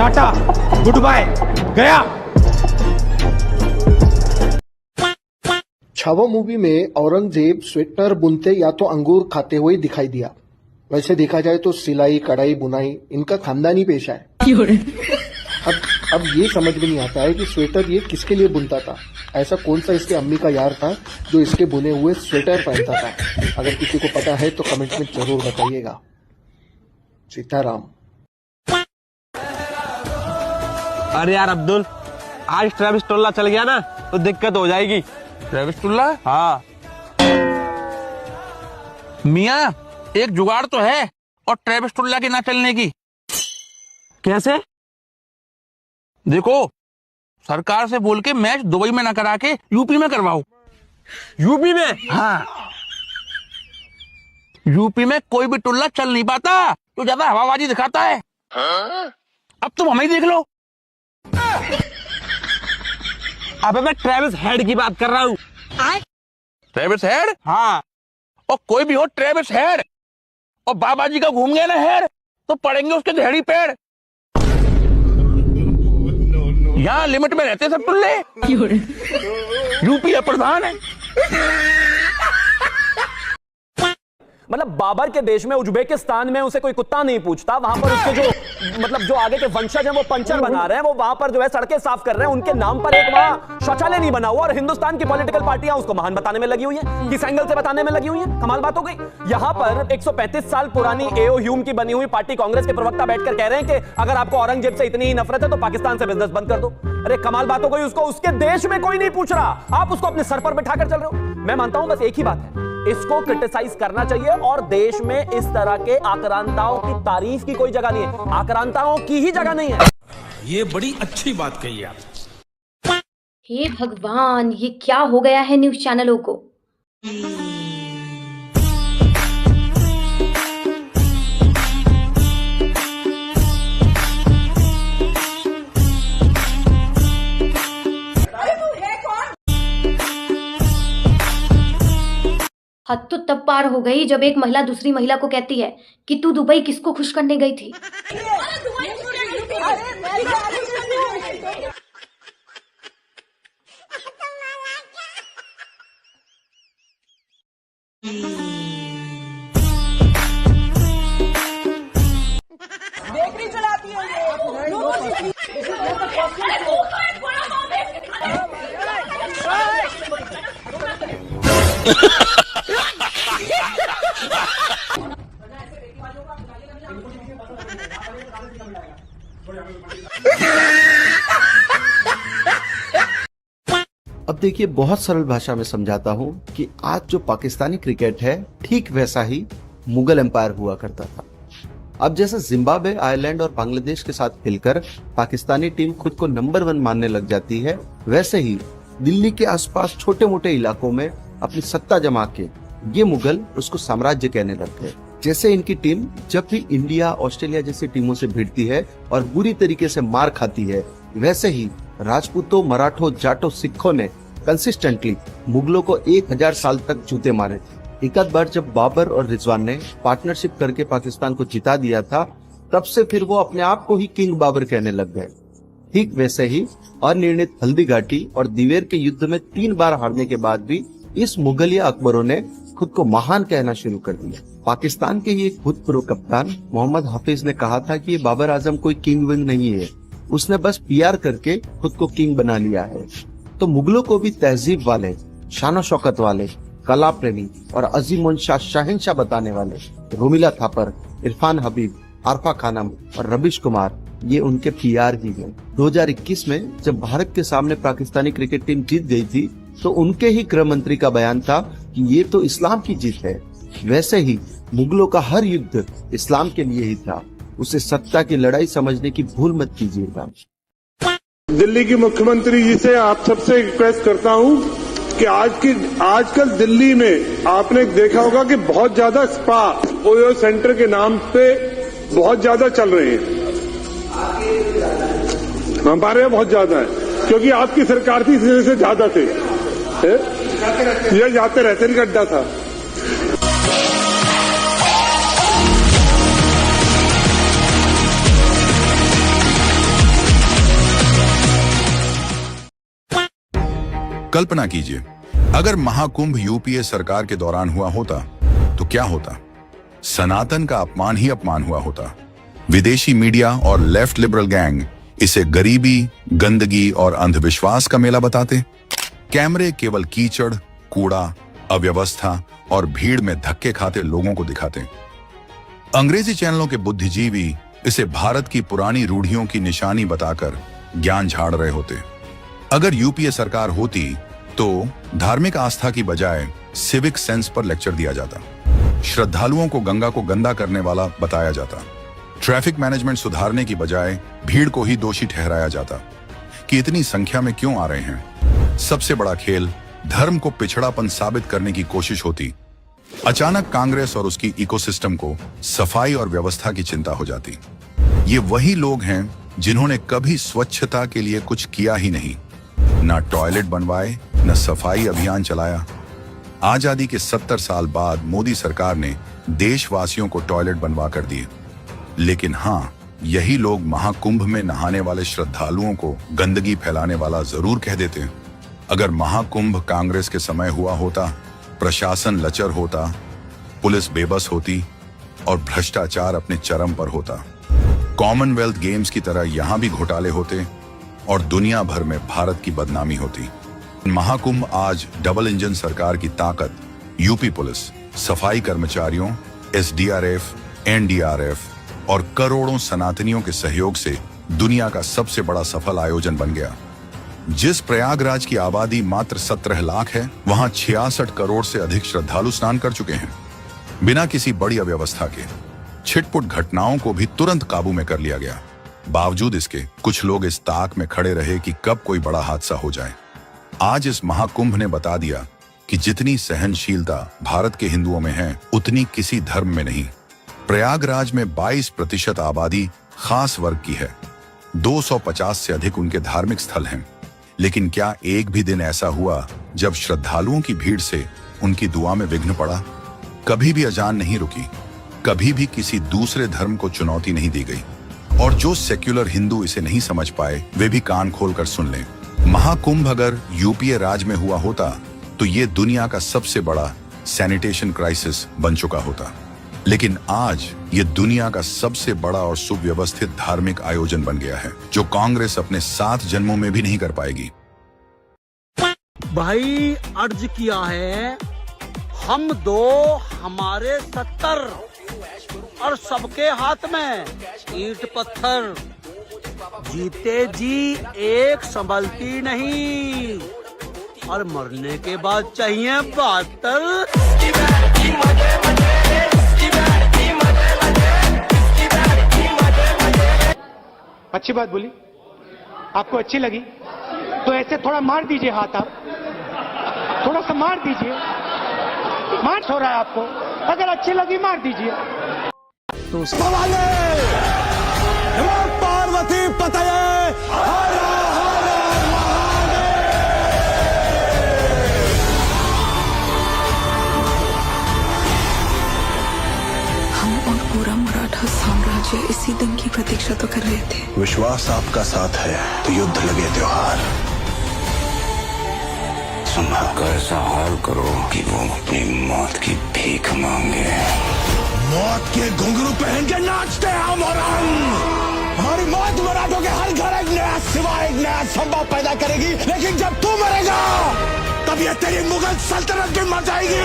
Tata, good bye, गया। Chhaava movie में Aurangzeb sweater बुनते या तो अंगूर खाते हुए दिखाई दिया। वैसे देखा जाए तो सिलाई, कढ़ाई, बुनाई इनका खानदानी पेशा है। अब ये समझ में नहीं आता है कि स्वेटर ये किसके लिए बुनता था। ऐसा कौन सा इसके अम्मी का यार था जो इसके बुने हुए स्वेटर पहनता था। अगर किसी को पता है तो कमेंट में जरूर बताइएगा। सीताराम। अरे यार अब्दुल, आज ट्रेविस टोल्ला चल गया ना तो दिक्कत हो जाएगी। ट्रेविस टोल्ला? हाँ मियाँ, एक जुगाड़ तो है और ट्रेविस टोल्ला के ना चलने की। कैसे? देखो, सरकार से बोल के मैच दुबई में ना करा के यूपी में करवाओ। यूपी में? हाँ, यूपी में कोई भी टोल्ला चल नहीं पाता तो ज्यादा हवाबाजी दिखाता है। अब तुम हमें ही देख लो। अबे मैं ट्रेविस हेड की बात कर रहा हूँ। Travis head? हाँ। और कोई भी हो ट्रेविस हेड और बाबा जी का घूम गया ना हेड तो पड़ेंगे उसके धेड़ी पेड़। यहाँ लिमिट में रहते सब टुल्ले। यूपी का प्रधान है। मतलब बाबर के देश में उज्बेकिस्तान में उसे कोई कुत्ता नहीं पूछता। वहां पर उसके जो आगे के वंशज हैं वो पंचर बना रहे हैं, वो वहां पर जो है सड़कें साफ कर रहे हैं। उनके नाम पर एक वहां शौचालय नहीं बना हुआ और हिंदुस्तान की पॉलिटिकल पार्टियां उसको महान बताने में लगी हुई हैं, किस एंगल से बताने में लगी हुई हैं। कमाल बात हो गई। यहां पर 135 साल पुरानी एओ ह्यूम की बनी हुई पार्टी कांग्रेस के प्रवक्ता बैठकर कह रहे हैं कि अगर आपको औरंगजेब से इतनी ही नफरत है तो पाकिस्तान से बिजनेस बंद कर दो। अरे कमाल बात हो गई। उसको उसके देश में कोई नहीं पूछ रहा, आप उसको अपने सर पर बैठाकर चल रहे हो। मैं मानता हूं बस एक ही बात है, इसको क्रिटिसाइज करना चाहिए और देश में इस तरह के आक्रांताओं की तारीफ की कोई जगह नहीं है। आक्रांताओं की ही जगह नहीं है। ये बड़ी अच्छी बात कही आप। हे भगवान, ये क्या हो गया है न्यूज चैनलों को। हद तो तब पार हो गई जब एक महिला दूसरी महिला को कहती है कि तू दुबई किसको खुश करने गई थी। बेकरी चलाती है अब देखिए, बहुत सरल भाषा में समझाता हूँ कि आज जो पाकिस्तानी क्रिकेट है ठीक वैसा ही मुगल एम्पायर हुआ करता था। अब जैसे जिम्बाब्वे, आयरलैंड और बांग्लादेश के साथ मिलकर पाकिस्तानी टीम खुद को नंबर 1 मानने लग जाती है, वैसे ही दिल्ली के आसपास छोटे मोटे इलाकों में अपनी सत्ता जमा के ये मुगल उसको साम्राज्य कहने लग गए। जैसे इनकी टीम जब भी इंडिया, ऑस्ट्रेलिया जैसी टीमों से भिड़ती है और बुरी तरीके से मार खाती है, वैसे ही राजपूतों, मराठों, जाटों, सिखों ने कंसिस्टेंटली मुगलों को 1000 साल तक जूते मारे थे। एक आध बार जब बाबर और रिजवान ने पार्टनरशिप करके पाकिस्तान को जिता दिया था, तब से फिर वो अपने आप को ही किंग बाबर कहने लग गए। ठीक वैसे ही अनिर्णित हल्दी घाटी और दिवेर के युद्ध में 3 बार हारने के बाद भी इस मुगलिया अकबरों ने खुद को महान कहना शुरू कर दिया। पाकिस्तान के ही एक भूतपूर्व कप्तान मोहम्मद हाफिज ने कहा था कि ये बाबर आजम कोई किंग विंग नहीं है, उसने बस पीआर करके खुद को किंग बना लिया है। तो मुगलों को भी तहजीब वाले, शान शौकत वाले, कला प्रेमी और अजीम शाह शहंशाह बताने वाले रोमिला थापर, इरफान हबीब, आरफा खानम और रबिश कुमार, ये उनके पीआर ही हैं। 2021 में जब भारत के सामने पाकिस्तानी क्रिकेट टीम जीत गई थी तो उनके ही गृह मंत्री का बयान था कि ये तो इस्लाम की जीत है। वैसे ही मुगलों का हर युद्ध इस्लाम के लिए ही था। उसे सत्ता की लड़ाई समझने की भूल मत कीजिएगा। दिल्ली की मुख्यमंत्री जी से आप सबसे रिक्वेस्ट करता हूं कि आजकल दिल्ली में आपने देखा होगा कि बहुत ज्यादा स्पा ओयो सेंटर के नाम पे बहुत ज्यादा चल रहे हैं। हमारे यहाँ बहुत ज्यादा है क्योंकि आपकी सरकार थी, इसलिए से ज्यादा थे। ये जाते रहते गड्ढा था। कल्पना कीजिए, अगर महाकुंभ यूपीए सरकार के दौरान हुआ होता तो क्या होता? सनातन का अपमान ही अपमान हुआ होता। विदेशी मीडिया और लेफ्ट लिबरल गैंग इसे गरीबी, गंदगी और अंधविश्वास का मेला बताते। कैमरे केवल कीचड़, कूड़ा, अव्यवस्था और भीड़ में धक्के खाते लोगों को दिखाते। अंग्रेजी चैनलों के बुद्धिजीवी इसे भारत की पुरानी रूढ़ियों की निशानी बताकर ज्ञान झाड़ रहे होते। अगर यूपीए सरकार होती तो धार्मिक आस्था की बजाय सिविक सेंस पर लेक्चर दिया जाता, श्रद्धालुओं को गंगा को गंदा करने वाला बताया जाता, ट्रैफिक मैनेजमेंट सुधारने की बजाय भीड़ को ही दोषी ठहराया जाता कि इतनी संख्या में क्यों आ रहे हैं। सबसे बड़ा खेल धर्म को पिछड़ापन साबित करने की कोशिश होती। अचानक कांग्रेस और उसकी इकोसिस्टम को सफाई और व्यवस्था की चिंता हो जाती। ये वही लोग हैं जिन्होंने कभी स्वच्छता के लिए कुछ किया ही नहीं, ना टॉयलेट बनवाए, न सफाई अभियान चलाया। आजादी के 70 साल बाद मोदी सरकार ने देशवासियों को टॉयलेट बनवा कर दिए, लेकिन हाँ, यही लोग महाकुंभ में नहाने वाले श्रद्धालुओं को गंदगी फैलाने वाला जरूर कह देते। अगर महाकुंभ कांग्रेस के समय हुआ होता, प्रशासन लचर होता, पुलिस बेबस होती और भ्रष्टाचार अपने चरम पर होता। कॉमनवेल्थ गेम्स की तरह यहां भी घोटाले होते और दुनिया भर में भारत की बदनामी होती। महाकुंभ आज डबल इंजन सरकार की ताकत, यूपी पुलिस, सफाई कर्मचारियों, एसडीआरएफ, एनडीआरएफ और करोड़ों सनातनियों के सहयोग से दुनिया का सबसे बड़ा सफल आयोजन बन गया। जिस प्रयागराज की आबादी मात्र 17 लाख है, वहां 66 करोड़ से अधिक श्रद्धालु स्नान कर चुके हैं। बिना किसी बड़ी अव्यवस्था के छिटपुट घटनाओं को भी तुरंत काबू में कर लिया गया। बावजूद इसके कुछ लोग इस ताक में खड़े रहे कि कब कोई बड़ा हादसा हो जाए। आज इस महाकुंभ ने बता दिया कि जितनी सहनशीलता भारत के हिंदुओं में है, उतनी किसी धर्म में नहीं। प्रयागराज में 22% आबादी खास वर्ग की है। 250 से अधिक उनके धार्मिक स्थल हैं। लेकिन क्या एक भी दिन ऐसा हुआ जब श्रद्धालुओं की भीड़ से उनकी दुआ में विघ्न पड़ा? कभी भी अजान नहीं रुकी, कभी भी किसी दूसरे धर्म को चुनौती नहीं दी गई। और जो सेक्युलर हिंदू इसे नहीं समझ पाए, वे भी कान खोलकर सुन लें। महाकुंभ अगर यूपीए राज में हुआ होता तो ये दुनिया का सबसे बड़ा सैनिटेशन क्राइसिस बन चुका होता। लेकिन आज ये दुनिया का सबसे बड़ा और सुव्यवस्थित धार्मिक आयोजन बन गया है, जो कांग्रेस अपने 7 जन्मों में भी नहीं कर पाएगी। भाई अर्ज किया है, हम 2 हमारे 70 और सबके हाथ में ईंट पत्थर। जीते जी एक संभलती नहीं और मरने के बाद चाहिए 72। अच्छी बात बोली, आपको अच्छी लगी तो ऐसे थोड़ा मार दीजिए हाथ, आप थोड़ा सा मार दीजिए, मार हो रहा है आपको, अगर अच्छी लगी मार दीजिए। तो पार्वती पतये हर हर हम और पूरा मराठा साम्राज्य इसी दिन की प्रतीक्षा तो कर रहे थे। विश्वास आपका साथ है तो युद्ध लगे त्योहार। संभल कर ऐसा हाल करो कि वो अपनी मौत की भीख मांगे। मौत के घुंघरू पहन के नाचते हम और हमारी मौत मराठों के हर घर एक नया सिवा, एक नया संभव पैदा करेगी। लेकिन जब तू मरेगा तब ये तेरी मुगल सल्तनत भी मर जाएगी।